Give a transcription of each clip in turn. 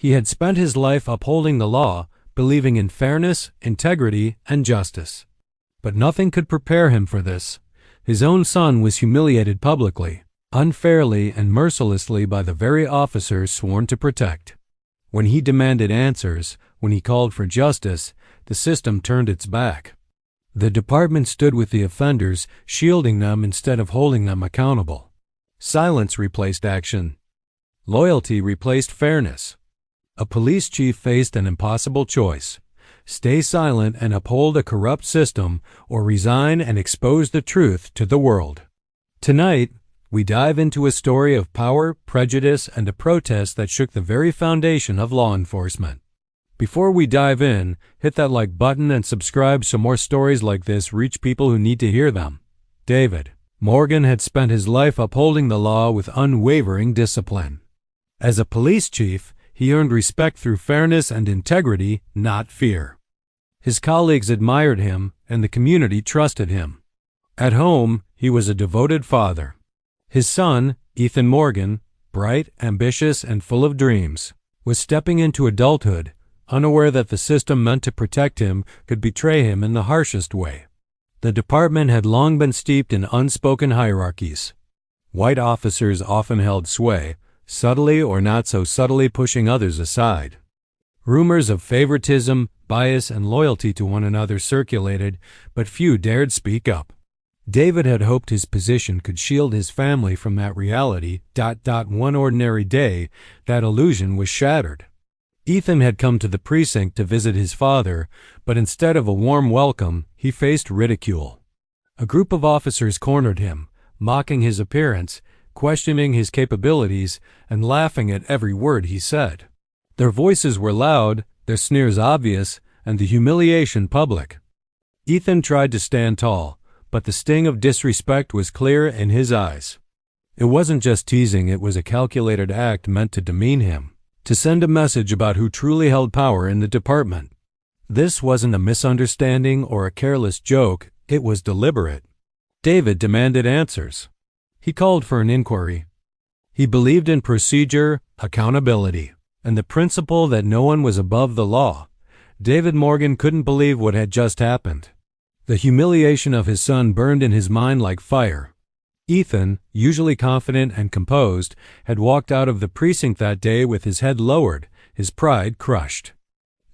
He had spent his life upholding the law, believing in fairness, integrity, and justice. But nothing could prepare him for this. His own son was humiliated publicly, unfairly and mercilessly by the very officers sworn to protect. When he demanded answers, when he called for justice, the system turned its back. The department stood with the offenders, shielding them instead of holding them accountable. Silence replaced action. Loyalty replaced fairness. A police chief faced an impossible choice: stay silent and uphold a corrupt system, or resign and expose the truth to the world. Tonight, we dive into a story of power, prejudice, and a protest that shook the very foundation of law enforcement. Before we dive in, hit that like button and subscribe so more stories like this reach people who need to hear them. David Morgan had spent his life upholding the law with unwavering discipline. As a police chief, he earned respect through fairness and integrity, not fear. His colleagues admired him, and the community trusted him. At home, he was a devoted father. His son, Ethan Morgan, bright, ambitious, and full of dreams, was stepping into adulthood, unaware that the system meant to protect him could betray him in the harshest way. The department had long been steeped in unspoken hierarchies. White officers often held sway, subtly or not so subtly pushing others aside. Rumors of favoritism, bias, and loyalty to one another circulated, but few dared speak up. David had hoped his position could shield his family from that reality. One ordinary day, that illusion was shattered. Ethan had come to the precinct to visit his father, but instead of a warm welcome, he faced ridicule. A group of officers cornered him, mocking his appearance, questioning his capabilities, and laughing at every word he said. Their voices were loud, their sneers obvious, and the humiliation public. Ethan tried to stand tall, but the sting of disrespect was clear in his eyes. It wasn't just teasing, it was a calculated act meant to demean him, to send a message about who truly held power in the department. This wasn't a misunderstanding or a careless joke, it was deliberate. David demanded answers. He called for an inquiry. He believed in procedure, accountability, and the principle that no one was above the law. David Morgan couldn't believe what had just happened. The humiliation of his son burned in his mind like fire. Ethan, usually confident and composed, had walked out of the precinct that day with his head lowered, his pride crushed.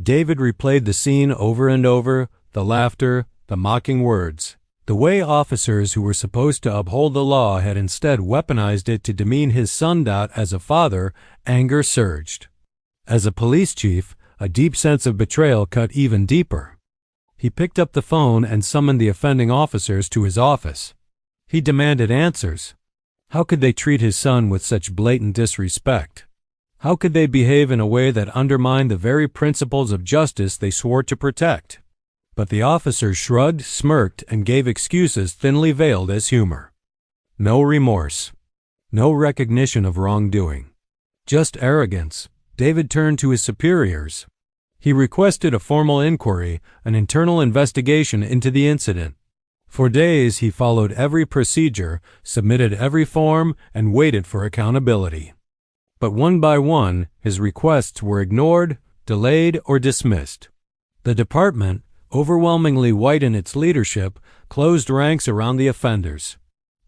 David replayed the scene over and over, the laughter, the mocking words. The way officers who were supposed to uphold the law had instead weaponized it to demean his son. As a father, anger surged. As a police chief, a deep sense of betrayal cut even deeper. He picked up the phone and summoned the offending officers to his office. He demanded answers. How could they treat his son with such blatant disrespect? How could they behave in a way that undermined the very principles of justice they swore to protect? But the officers shrugged, smirked, and gave excuses thinly veiled as humor. No remorse. No recognition of wrongdoing. Just arrogance. David turned to his superiors. He requested a formal inquiry, an internal investigation into the incident. For days he followed every procedure, submitted every form, and waited for accountability. But one by one, his requests were ignored, delayed, or dismissed. The department, overwhelmingly white in its leadership, closed ranks around the offenders.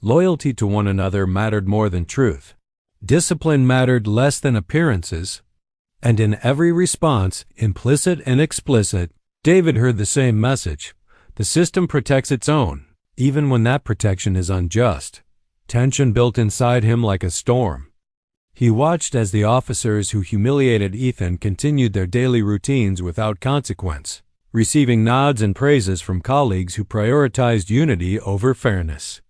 Loyalty to one another mattered more than truth. Discipline mattered less than appearances. And in every response, implicit and explicit, David heard the same message. The system protects its own, even when that protection is unjust. Tension built inside him like a storm. He watched as the officers who humiliated Ethan continued their daily routines without consequence, receiving nods and praises from colleagues who prioritized unity over fairness.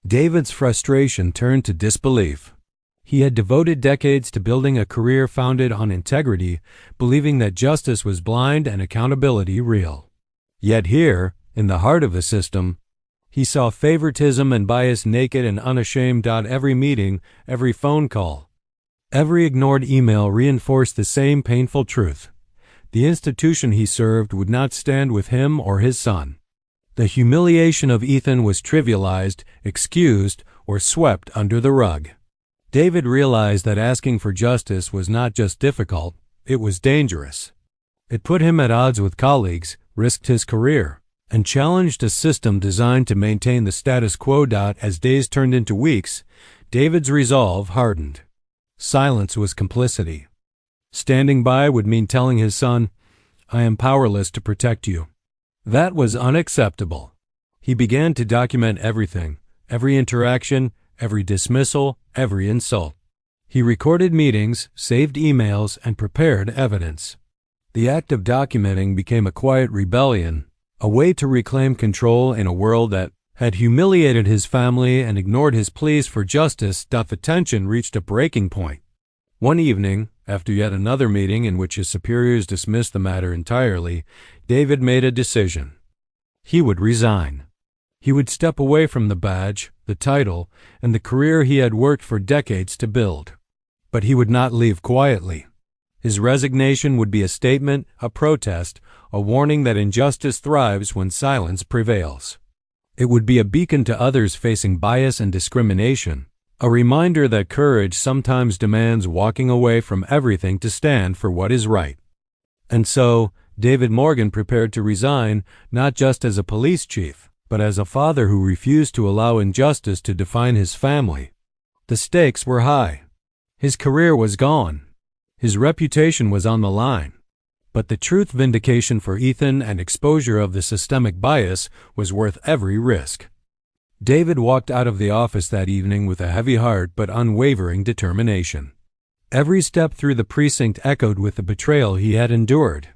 David's frustration turned to disbelief. He had devoted decades to building a career founded on integrity, believing that justice was blind and accountability real. Yet here, in the heart of the system, he saw favoritism and bias naked and unashamed. Every meeting, every phone call, every ignored email reinforced the same painful truth. The institution he served would not stand with him or his son. The humiliation of Ethan was trivialized, excused, or swept under the rug. David realized that asking for justice was not just difficult, It was dangerous. It put him at odds with colleagues, risked his career, and challenged a system designed to maintain the status quo. As days turned into weeks, David's resolve hardened. Silence was complicity. Standing by would mean telling his son, "I am powerless to protect you." That was unacceptable. He began to document everything, every interaction, every dismissal, every insult. He recorded meetings, saved emails, and prepared evidence. The act of documenting became a quiet rebellion, a way to reclaim control in a world that had humiliated his family and ignored his pleas for justice. The tension reached a breaking point. One evening, after yet another meeting in which his superiors dismissed the matter entirely, David made a decision. He would resign. He would step away from the badge, the title, and the career he had worked for decades to build. But he would not leave quietly. His resignation would be a statement, a protest, a warning that injustice thrives when silence prevails. It would be a beacon to others facing bias and discrimination, a reminder that courage sometimes demands walking away from everything to stand for what is right. And so, David Morgan prepared to resign, not just as a police chief, but as a father who refused to allow injustice to define his family. The stakes were high. His career was gone. His reputation was on the line. But the truth vindication for Ethan and exposure of the systemic bias was worth every risk. David walked out of the office that evening with a heavy heart but unwavering determination. Every step through the precinct echoed with the betrayal he had endured.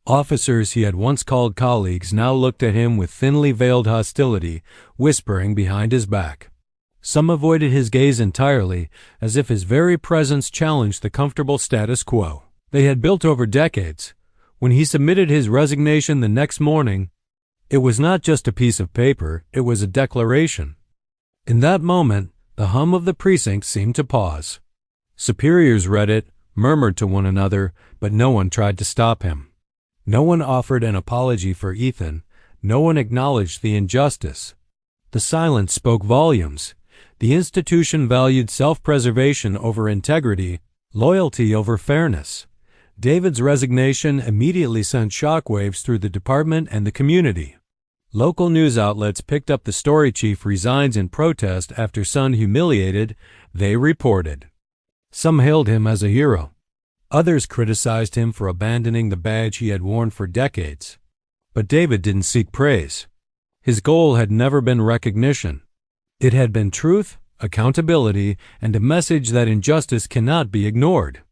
Officers he had once called colleagues now looked at him with thinly veiled hostility, whispering behind his back. Some avoided his gaze entirely, as if his very presence challenged the comfortable status quo they had built over decades. When he submitted his resignation the next morning, it was not just a piece of paper, it was a declaration. In that moment, the hum of the precinct seemed to pause. Superiors read it, murmured to one another, but no one tried to stop him. No one offered an apology for Ethan. No one acknowledged the injustice. The silence spoke volumes. The institution valued self-preservation over integrity, loyalty over fairness. David's resignation immediately sent shockwaves through the department and the community. Local news outlets picked up the story. Chief resigns in protest after son humiliated, they reported. Some hailed him as a hero. Others criticized him for abandoning the badge he had worn for decades. But David didn't seek praise. His goal had never been recognition. It had been truth, accountability, and a message that injustice cannot be ignored.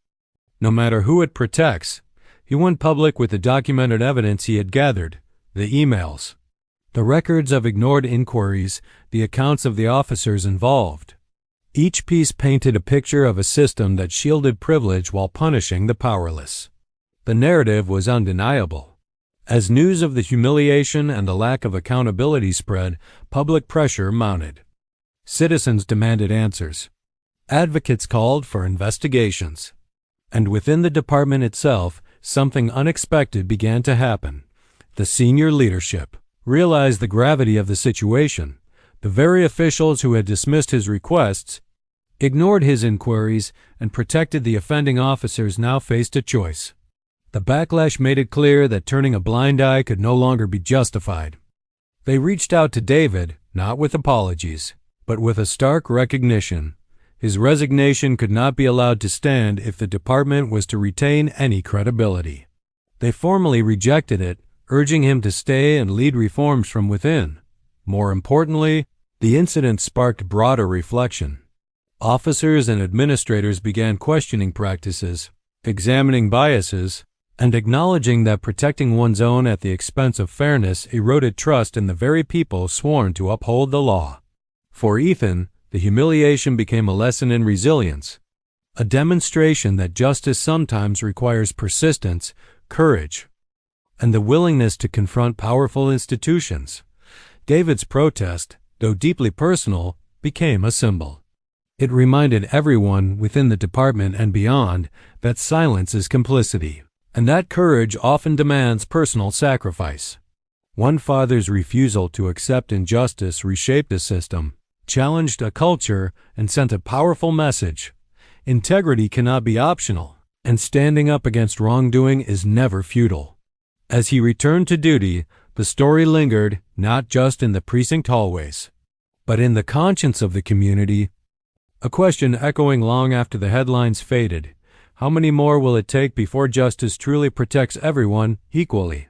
No matter who it protects, he went public with the documented evidence he had gathered, the emails, the records of ignored inquiries, the accounts of the officers involved. Each piece painted a picture of a system that shielded privilege while punishing the powerless. The narrative was undeniable. As news of the humiliation and the lack of accountability spread, public pressure mounted. Citizens demanded answers. Advocates called for investigations. And within the department itself, something unexpected began to happen. The senior leadership realized the gravity of the situation. The very officials who had dismissed his requests, ignored his inquiries, and protected the offending officers now faced a choice. The backlash made it clear that turning a blind eye could no longer be justified. They reached out to David, not with apologies, but with a stark recognition. His resignation could not be allowed to stand if the department was to retain any credibility. They formally rejected it, urging him to stay and lead reforms from within. More importantly, the incident sparked broader reflection. Officers and administrators began questioning practices, examining biases, and acknowledging that protecting one's own at the expense of fairness eroded trust in the very people sworn to uphold the law. For Ethan, the humiliation became a lesson in resilience, a demonstration that justice sometimes requires persistence, courage, and the willingness to confront powerful institutions. David's protest, though deeply personal, became a symbol. It reminded everyone within the department and beyond that silence is complicity, and that courage often demands personal sacrifice. One father's refusal to accept injustice reshaped a system, challenged a culture, and sent a powerful message. Integrity cannot be optional, and standing up against wrongdoing is never futile. As he returned to duty, the story lingered not just in the precinct hallways, but in the conscience of the community. A question echoing long after the headlines faded: how many more will it take before justice truly protects everyone equally?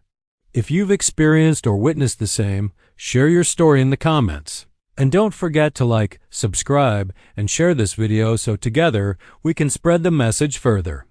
If you've experienced or witnessed the same, share your story in the comments. And don't forget to like, subscribe, and share this video so together we can spread the message further.